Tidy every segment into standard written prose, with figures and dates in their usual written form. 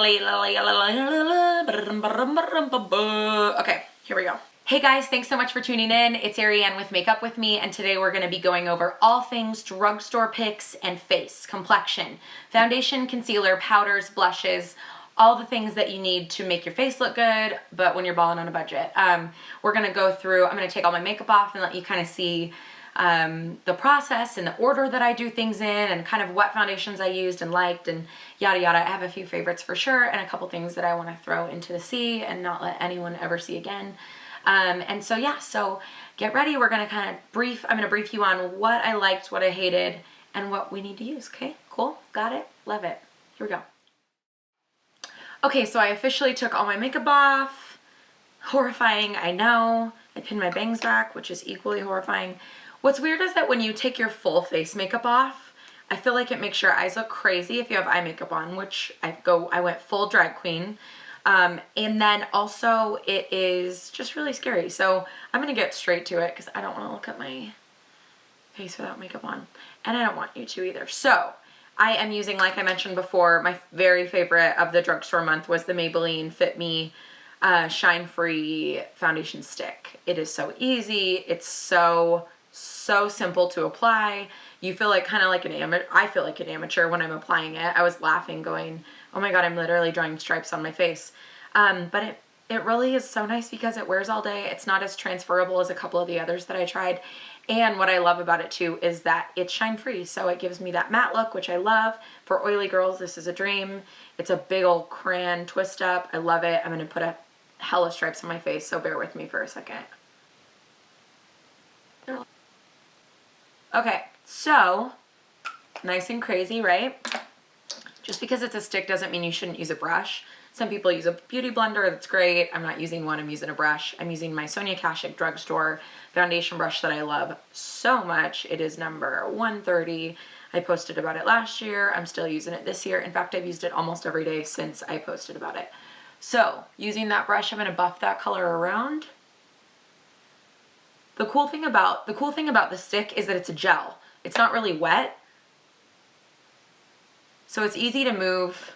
Okay, here we go. Hey guys, thanks so much for tuning in. It's Ariane with Makeup With Me, and today we're going to be going over all things drugstore picks and face, complexion, foundation, concealer, powders, blushes, all the things that you need to make your face look good, but when you're balling on a budget. We're going to go through, I'm going to take all my makeup off and let you kind of see the process and the order that I do things in and kind of what foundations I used and liked and yada yada. I have a few favorites for sure and a couple things that I want to throw into the sea and not let anyone ever see again. And so yeah, so get ready. We're going to kind of I'm going to brief you on what I liked, what I hated, and what we need to use. Okay, cool. Got it. Love it. Here we go. Okay, so I officially took all my makeup off. Horrifying, I know. I pinned my bangs back, which is equally horrifying. What's weird is that when you take your full face makeup off, I feel like it makes your eyes look crazy if you have eye makeup on, which I went full drag queen. And then also it is just really scary. So I'm going to get straight to it because I don't want to look at my face without makeup on. And I don't want you to either. So I am using, like I mentioned before, my very favorite of the drugstore month was the Maybelline Fit Me Shine Free Foundation Stick. It is so easy. It's so simple to apply. You feel like kind of like an amateur. I feel like an amateur when I'm applying it. I was laughing going, oh my God, I'm literally drawing stripes on my face. But it really is so nice because it wears all day. It's not as transferable as a couple of the others that I tried. And what I love about it too is that it's shine free. So it gives me that matte look, which I love. For oily girls, this is a dream. It's a big old crayon twist up. I love it. I'm going to put a hella stripes on my face, so bear with me for a second. Okay, so nice and crazy, right? Just because it's a stick doesn't mean you shouldn't use a brush. Some people use a beauty blender, that's great. I'm not using one, I'm using a brush. I'm using my Sonia Kashuk Drugstore foundation brush that I love so much. It is number 130. I posted about it last year. I'm still using it this year. In fact, I've used it almost every day since I posted about it. So using that brush, I'm going to buff that color around. The cool thing about the stick is that it's a gel. It's not really wet. So it's easy to move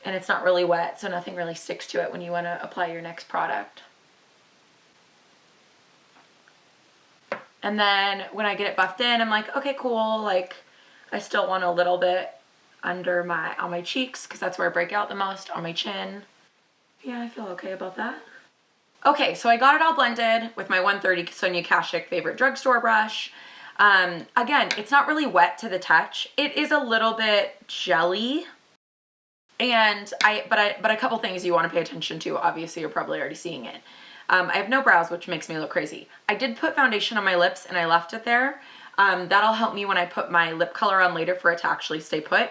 and it's not really wet, so nothing really sticks to it when you want to apply your next product. And then when I get it buffed in, I'm like, okay, cool. Like I still want a little bit under on my cheeks because that's where I break out the most, on my chin. Yeah, I feel okay about that. Okay, so I got it all blended with my 130 Sonia Kashuk favorite drugstore brush. Again, it's not really wet to the touch. It is a little bit jelly. And but a couple things you want to pay attention to. Obviously, you're probably already seeing it. I have no brows, which makes me look crazy. I did put foundation on my lips and I left it there. That'll help me when I put my lip color on later for it to actually stay put.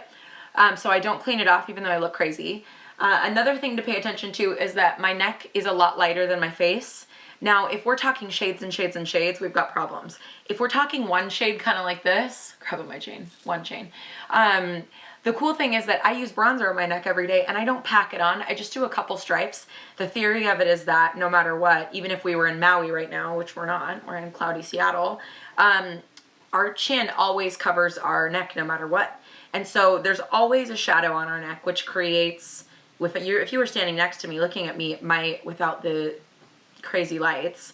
So I don't clean it off even though I look crazy. Another thing to pay attention to is that my neck is a lot lighter than my face. Now, if we're talking shades and shades and shades, we've got problems. If we're talking one shade kind of like this, grabbing my chain, one chain. The cool thing is that I use bronzer on my neck every day and I don't pack it on. I just do a couple stripes. The theory of it is that no matter what, even if we were in Maui right now, which we're not, we're in cloudy Seattle, our chin always covers our neck no matter what. And so there's always a shadow on our neck, which creates, if you were standing next to me looking at me, without the crazy lights,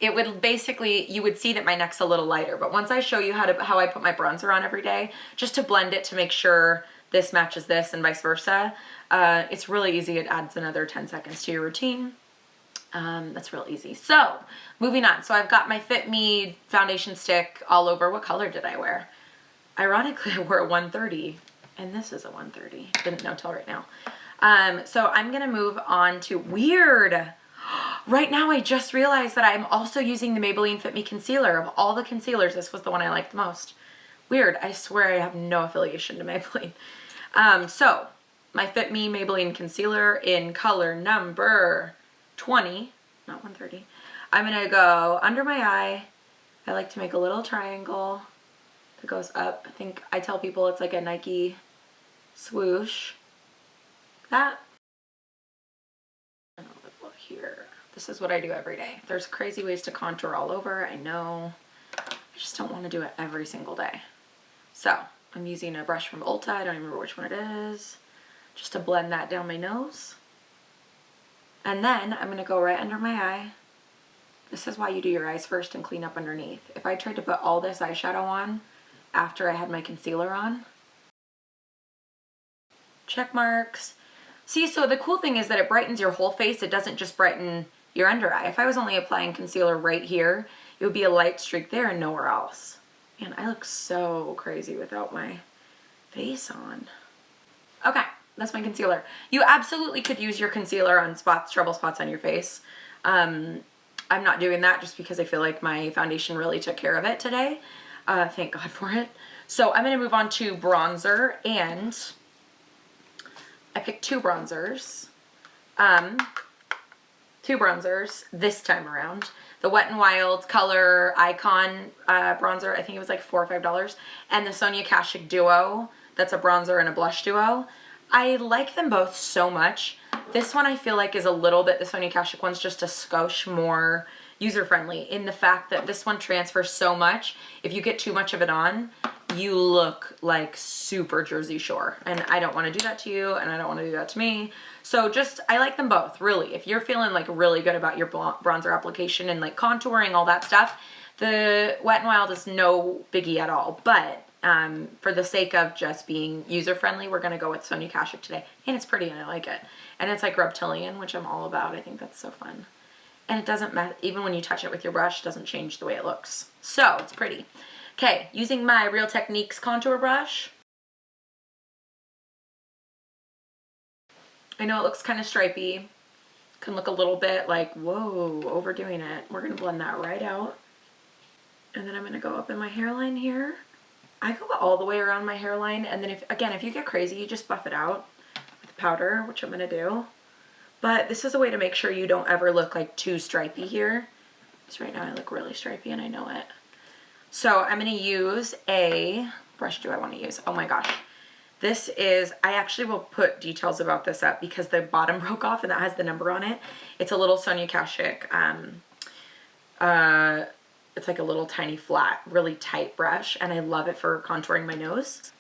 it would basically, you would see that my neck's a little lighter. But once I show you how I put my bronzer on every day, just to blend it to make sure this matches this and vice versa, it's really easy. It adds another 10 seconds to your routine. That's real easy. So moving on. So I've got my Fit Me foundation stick all over. What color did I wear? Ironically, I wore a 130 and this is a 130. Didn't know till right now. So I'm going to move on to weird. Right now, I just realized that I'm also using the Maybelline Fit Me concealer. Of all the concealers, this was the one I liked the most. Weird. I swear I have no affiliation to Maybelline. So my Fit Me Maybelline concealer in color number 20, not 130. I'm going to go under my eye. I like to make a little triangle that goes up. I tell people it's like a Nike swoosh. That. Here. This is what I do every day. There's crazy ways to contour all over, I know. I just don't want to do it every single day. So I'm using a brush from Ulta. I don't even remember which one it is. just to blend that down my nose. And then I'm going to go right under my eye. This is why you do your eyes first and clean up underneath. If I tried to put all this eyeshadow on after I had my concealer on, check marks. See, so the cool thing is that it brightens your whole face. It doesn't just brighten your under eye. If I was only applying concealer right here, it would be a light streak there and nowhere else. Man, I look so crazy without my face on. Okay, that's my concealer. You absolutely could use your concealer on spots, trouble spots on your face. I'm not doing that just because I feel like my foundation really took care of it today. Thank God for it. So I'm going to move on to bronzer, and I picked two bronzers. This time around. The Wet n Wild Color Icon bronzer, I think it was like $4 or $5. And the Sonia Kashuk Duo, that's a bronzer and a blush duo. I like them both so much. This one I feel like is a little bit, the Sonia Kashuk one's just a skosh more user-friendly in the fact that this one transfers so much. If you get too much of it on, you look like super Jersey Shore. And I don't want to do that to you, and I don't want to do that to me. So just, I like them both, really. If you're feeling like really good about your bronzer application and like contouring, all that stuff, the Wet n Wild is no biggie at all. But for the sake of just being user-friendly, we're going to go with Sonia Kashuk today. And it's pretty and I like it. And it's like reptilian, which I'm all about. I think that's so fun. And it doesn't matter, even when you touch it with your brush, it doesn't change the way it looks. So it's pretty. Okay, using my Real Techniques contour brush. I know it looks kind of stripey. Can look a little bit like, whoa, overdoing it. We're going to blend that right out. And then I'm going to go up in my hairline here. I go all the way around my hairline, and then if you get crazy, you just buff it out with powder, which I'm going to do. But this is a way to make sure you don't ever look like too stripey here. Because right now I look really stripey and I know it. So I'm going to use a brush. Do I want to use? Oh my gosh. This is, I actually will put details about this up because the bottom broke off and that has the number on it. It's a little Sonia Kashuk. It's like a little tiny flat, really tight brush, and I love it for contouring my nose.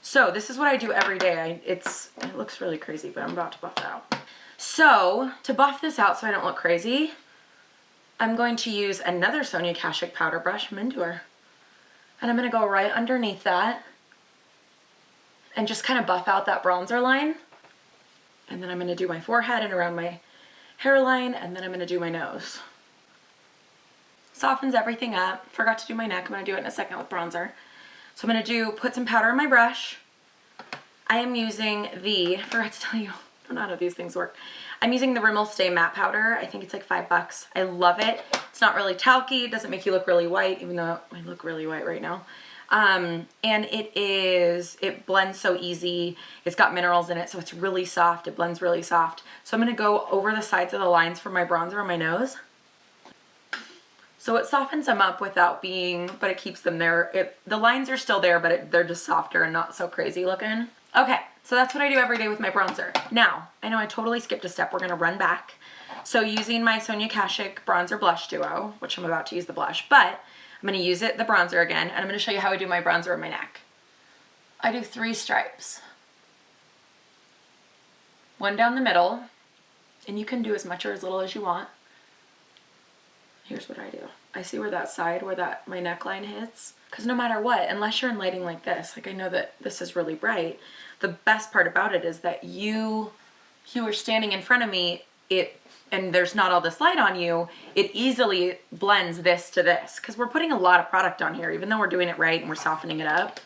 So this is what I do every day. It looks really crazy, but I'm about to buff it out. So to buff this out so I don't look crazy, I'm going to use another Sonia Kashuk powder brush, Mendour. And I'm going to go right underneath that and just kind of buff out that bronzer line. And then I'm going to do my forehead and around my hairline, and then I'm going to do my nose. Softens everything up. Forgot to do my neck. I'm going to do it in a second with bronzer. So I'm going to put some powder in my brush. I am using forgot to tell you, I don't know how these things work. I'm using the Rimmel Stay Matte Powder. I think it's like $5. I love it. It's not really talky. It doesn't make you look really white, even though I look really white right now. And it blends so easy. It's got minerals in it, so it's really soft. It blends really soft. So I'm going to go over the sides of the lines for my bronzer on my nose. So it softens them up without being, but it keeps them there. The lines are still there, but they're just softer and not so crazy looking. Okay, so that's what I do every day with my bronzer. Now, I know I totally skipped a step. We're going to run back. So using my Sonia Kashuk Bronzer Blush Duo, which I'm about to use the blush, but I'm going to use the bronzer again, and I'm going to show you how I do my bronzer on my neck. I do 3 stripes. 1 down the middle, and you can do as much or as little as you want. Here's what I do. I see where that side, where my neckline hits. Because no matter what, unless you're in lighting like this, like I know that this is really bright, the best part about it is that you are standing in front of me, and there's not all this light on you, it easily blends this to this. Because we're putting a lot of product on here, even though we're doing it right and we're softening it up.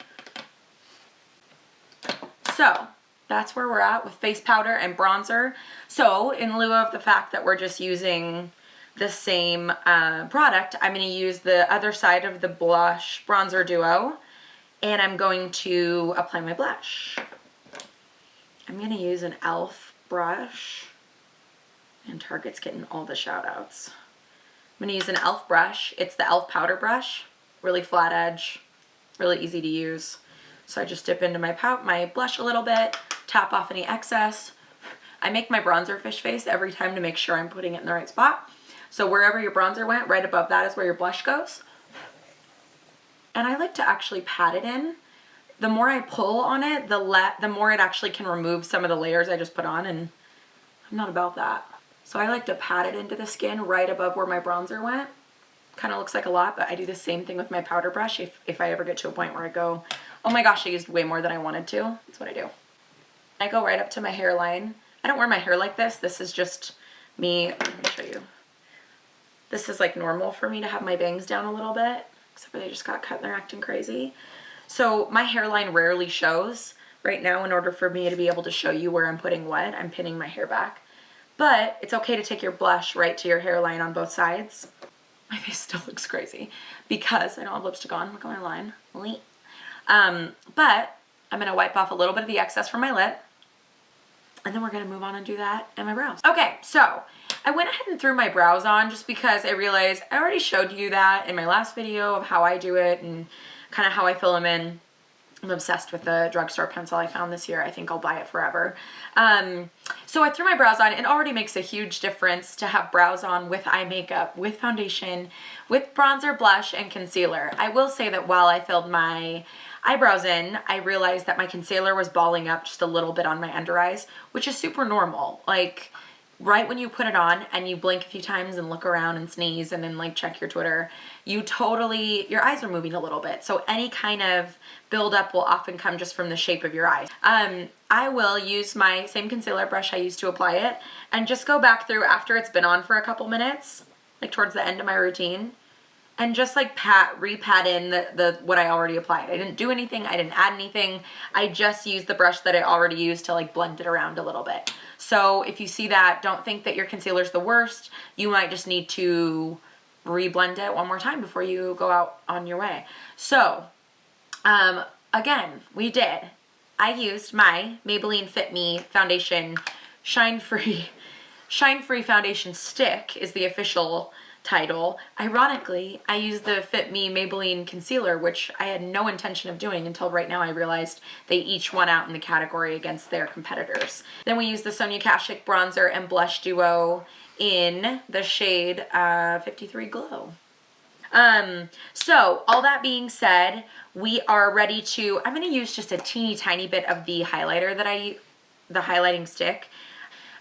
So that's where we're at with face powder and bronzer. So in lieu of the fact that we're just using the same product, I'm going to use the other side of the blush bronzer duo, and I'm going to apply my blush. I'm going to use an e.l.f. brush, and Target's getting all the shout outs. I'm going to use an e.l.f. brush. It's the e.l.f. powder brush, really flat edge, really easy to use. So I just dip into my blush a little bit, tap off any excess. I make my bronzer fish face every time to make sure I'm putting it in the right spot. So wherever your bronzer went, right above that is where your blush goes. And I like to actually pat it in. the more I pull on it, the more it actually can remove some of the layers I just put on, and I'm not about that. So I like to pat it into the skin right above where my bronzer went. Kind of looks like a lot, but I do the same thing with my powder brush if I ever get to a point where I go, oh my gosh, I used way more than I wanted to. That's what I do. I go right up to my hairline. I don't wear my hair like this. This is just me. Let me show you. This is like normal for me to have my bangs down a little bit, except for they just got cut and they're acting crazy. So my hairline rarely shows. Right now, in order for me to be able to show you where I'm putting what, I'm pinning my hair back. But it's okay to take your blush right to your hairline on both sides. My face still looks crazy because I don't have lipstick on. Look at my line. But I'm going to wipe off a little bit of the excess from my lip. And then we're going to move on and do that and my brows. Okay, so I went ahead and threw my brows on just because I realized I already showed you that in my last video of how I do it and kind of how I fill them in. I'm obsessed with the drugstore pencil I found this year. I think I'll buy it forever. So I threw my brows on. It already makes a huge difference to have brows on with eye makeup, with foundation, with bronzer, blush, and concealer. I will say that while I filled my eyebrows in, I realized that my concealer was balling up just a little bit on my under eyes, which is super normal. Like, right when you put it on and you blink a few times and look around and sneeze and then like check your Twitter, your eyes are moving a little bit. So any kind of buildup will often come just from the shape of your eyes. I will use my same concealer brush I used to apply it and just go back through after it's been on for a couple minutes, like towards the end of my routine, and just like re-pat in the what I already applied. I didn't do anything, I didn't add anything. I just used the brush that I already used to like blend it around a little bit. So if you see that, don't think that your concealer's the worst. You might just need to re-blend it one more time before you go out on your way. So, again, I used my Maybelline Fit Me foundation, Shine Free Foundation Stick is the official title. Ironically, I used the Fit Me Maybelline concealer, which I had no intention of doing until right now I realized they each won out in the category against their competitors. Then we used the Sonia Kashuk bronzer and blush duo in the shade 53 Glow. So all that being said, we are ready to, I'm going to use just a teeny tiny bit of the highlighter the highlighting stick.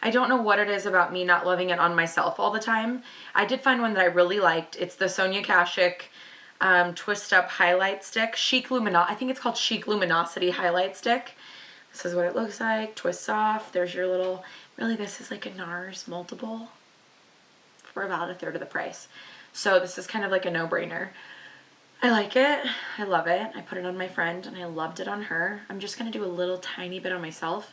I don't know what it is about me not loving it on myself all the time. I did find one that I really liked. It's the Sonia Kashuk Twist Up Highlight Stick. I think it's called Chic Luminosity Highlight Stick. This is what it looks like. Twists off. There's your little, really this is like a NARS multiple for about a third of the price. So this is kind of like a no-brainer. I like it. I love it. I put it on my friend and I loved it on her. I'm just going to do a little tiny bit on myself.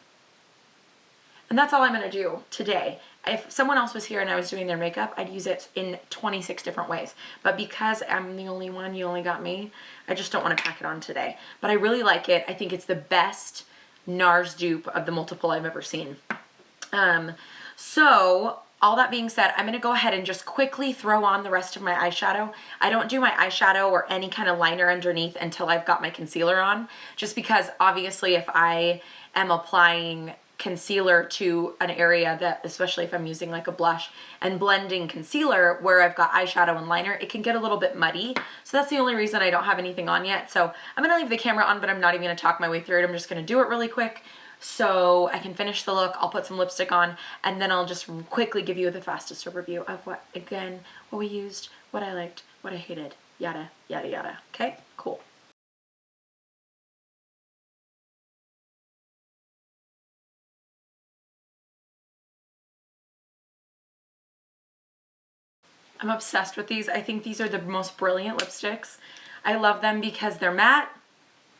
And that's all I'm going to do today. If someone else was here and I was doing their makeup, I'd use it in 26 different ways. But because I'm the only one, you only got me, I just don't want to pack it on today. But I really like it. I think it's the best NARS dupe of the multiple I've ever seen. So all that being said, I'm going to go ahead and just quickly throw on the rest of my eyeshadow. I don't do my eyeshadow or any kind of liner underneath until I've got my concealer on, just because obviously if I am applying concealer to an area that, especially if I'm using like a blush and blending concealer where I've got eyeshadow and liner, it can get a little bit muddy. So that's the only reason I don't have anything on yet. So I'm going to leave the camera on, but I'm not even going to talk my way through it. I'm just going to do it really quick so I can finish the look. I'll put some lipstick on and then I'll just quickly give you the fastest overview of what we used, what I liked, what I hated, yada, yada, yada. Okay, cool. I'm obsessed with these. I think these are the most brilliant lipsticks. I love them because they're matte,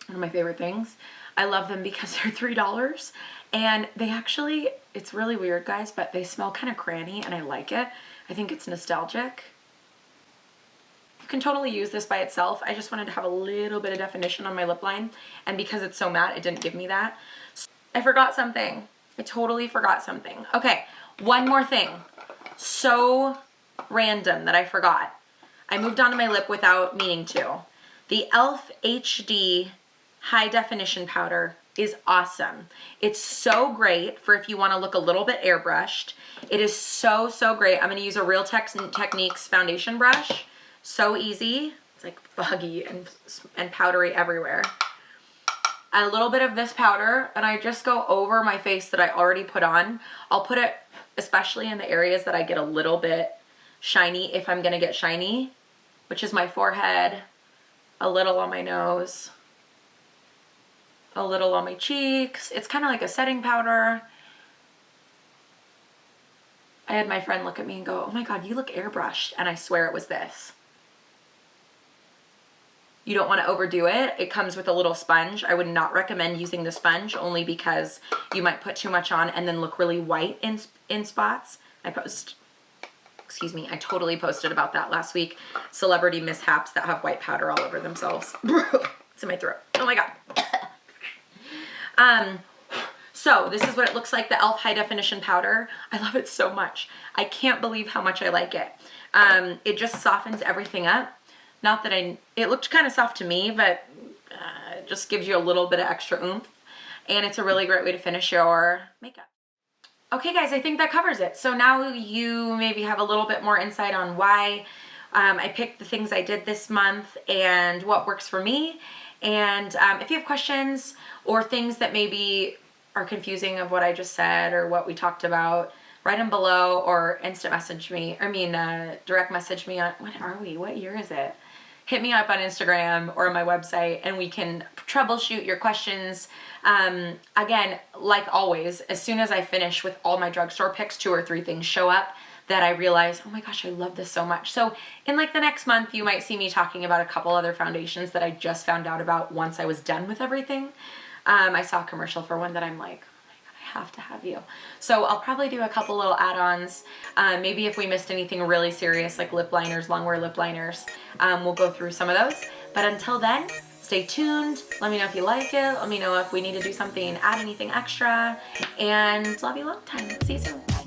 one of my favorite things. I love them because they're $3 and they actually, it's really weird guys, but they smell kind of cranny and I like it. I think it's nostalgic. You can totally use this by itself. I just wanted to have a little bit of definition on my lip line, and because it's so matte, it didn't give me that. I forgot something. I totally forgot something. Okay, one more thing. So random that I forgot. I moved on to my lip without meaning to. The e.l.f. HD High Definition Powder is awesome. It's so great for if you want to look a little bit airbrushed. It is so, so great. I'm going to use a Real Techniques foundation brush. So easy. It's like foggy and powdery everywhere. a little bit of this powder, and I just go over my face that I already put on. I'll put it especially in the areas that I get a little bit shiny, if I'm gonna get shiny, which is my forehead, a little on my nose, a little on my cheeks. It's kind of like a setting powder. I had my friend look at me and go, oh my God, you look airbrushed. And I swear it was this. You don't want to overdo it. It comes with a little sponge. I would not recommend using the sponge, only because you might put too much on and then look really white in spots. I totally posted about that last week. Celebrity mishaps that have white powder all over themselves. It's in my throat. Oh my God. So this is what it looks like, the e.l.f. High Definition Powder. I love it so much. I can't believe how much I like it. It just softens everything up. Not that it looked kind of soft to me, but it just gives you a little bit of extra oomph. And it's a really great way to finish your makeup. Okay guys, I think that covers it. So now you maybe have a little bit more insight on why I picked the things I did this month and what works for me. And if you have questions or things that maybe are confusing of what I just said or what we talked about, write them below or instant message me. Direct message me on, what year is it? Hit me up on Instagram or on my website and we can troubleshoot your questions. Again, like always, as soon as I finish with all my drugstore picks, 2 or 3 things show up that I realize, oh my gosh, I love this so much. So in like the next month, you might see me talking about a couple other foundations that I just found out about once I was done with everything. I saw a commercial for one that I'm like, have to have you. So I'll probably do a couple little add-ons. Maybe if we missed anything really serious like lip liners, long-wear lip liners, we'll go through some of those. But until then, stay tuned. Let me know if you like it. Let me know if we need to do something, add anything extra. And love you long time. See you soon.